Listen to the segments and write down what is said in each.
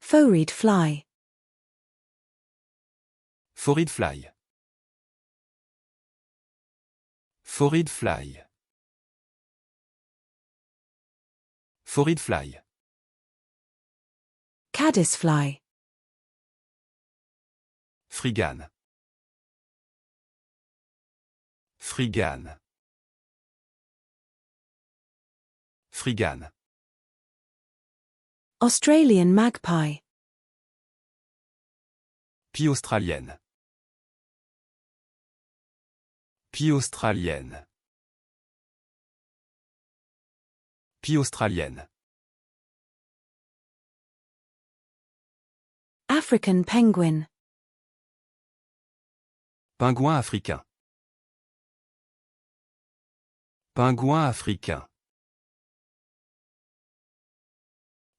Phorid fly. Phorid fly. Phorid fly. Phorid fly. Caddisfly. Frigane. Frigane. Frigane. Australian magpie. Pie australienne. Pie australienne. Pie australienne. African penguin. Pingouin africain. Pingouin africain.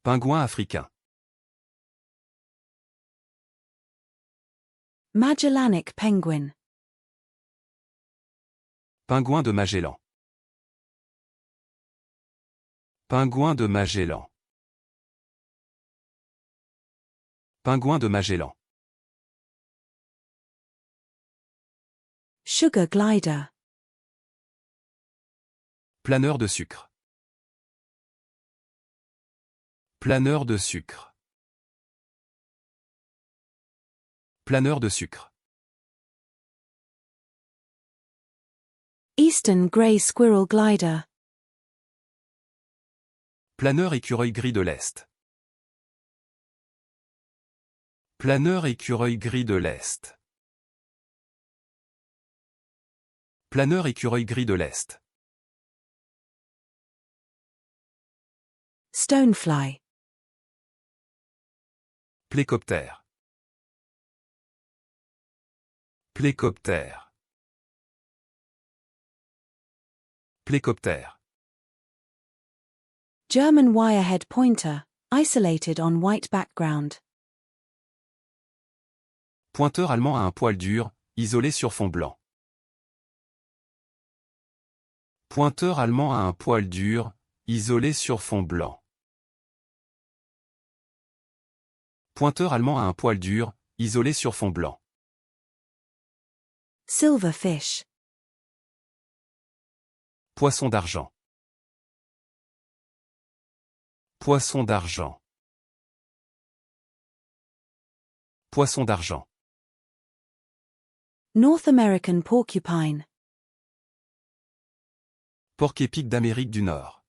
Pingouin africain. Magellanic penguin. Pingouin de Magellan. Pingouin de Magellan. Pingouin de Magellan. Sugar glider. Planeur de sucre. Planeur de sucre. Planeur de sucre. Eastern grey squirrel glider. Planeur écureuil gris de l'Est. Planeur écureuil gris de l'Est. Planeur écureuil gris de l'Est. Stonefly. Plécoptère. Plécoptère. Plécoptère. German wirehead pointer, isolated on white background. Pointeur allemand à un poil dur, isolé sur fond blanc. Pointeur allemand à un poil dur, isolé sur fond blanc. Pointeur allemand à un poil dur, isolé sur fond blanc. Silverfish. Poisson d'argent. Poisson d'argent. Poisson d'argent. North American porcupine. Porc-épic d'Amérique du Nord.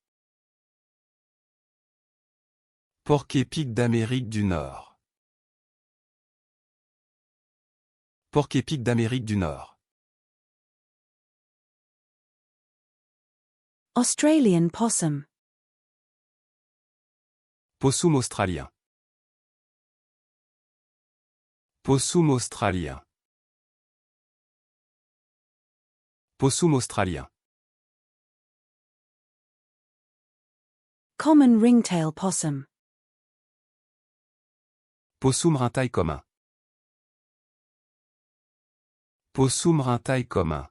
Porc-épic d'Amérique du Nord. Porc-épic d'Amérique du Nord. Australian possum. Possum australien. Possum australien. Possum australien. Common ringtail possum. Possum rintaille commun. Possum rintaille commun.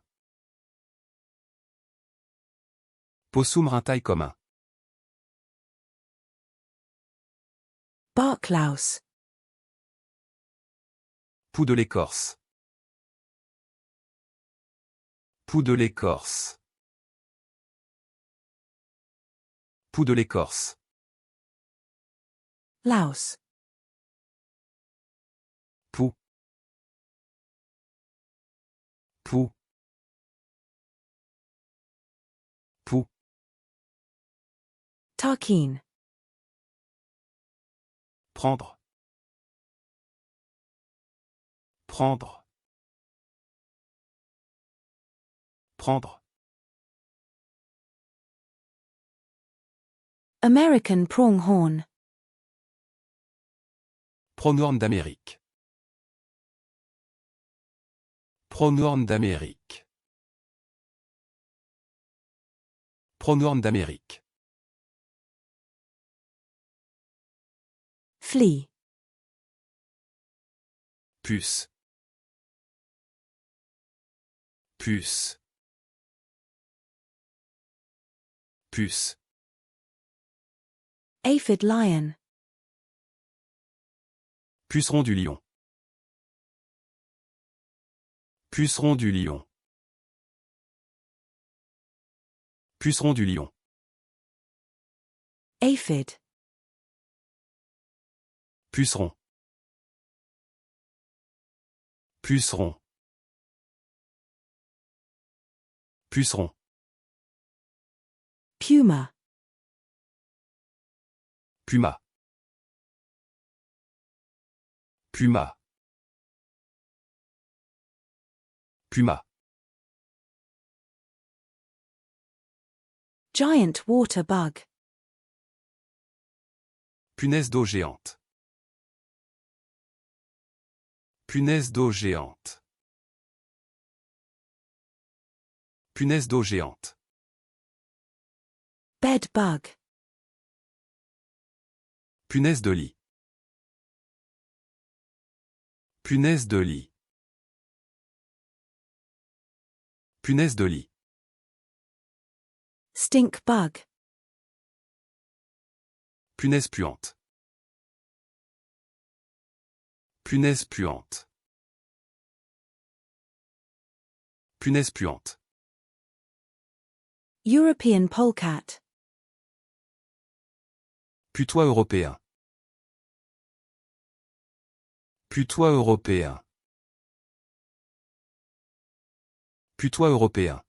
Possum rintaille commun. Barklouse. Poux de l'écorce. Poux de l'écorce. Poux de l'écorce. Louse. Poux. Poux. Poux. Tarkeen. Prendre. Prendre. Prendre. American pronghorn. Pronghorn d'Amérique. Pronghorn d'Amérique. Pronghorn d'Amérique. Flea. Puce. Puce. Puce. Aphid lion. Puceron du lion. Puceron du lion. Puceron du lion. Aphid. Puceron. Puceron. Puceron. Puma. Puma. Puma. Puma. Giant water bug. Punaise d'eau géante. Punaise d'eau géante. Punaise d'eau géante. Bed bug. Punaise de lit. Punaise de lit. Punaise de lit. Stink bug. Punaise puante. Punaise puante. Punaise puante. European polecat. Putois européen. Putois européen. Putois européen.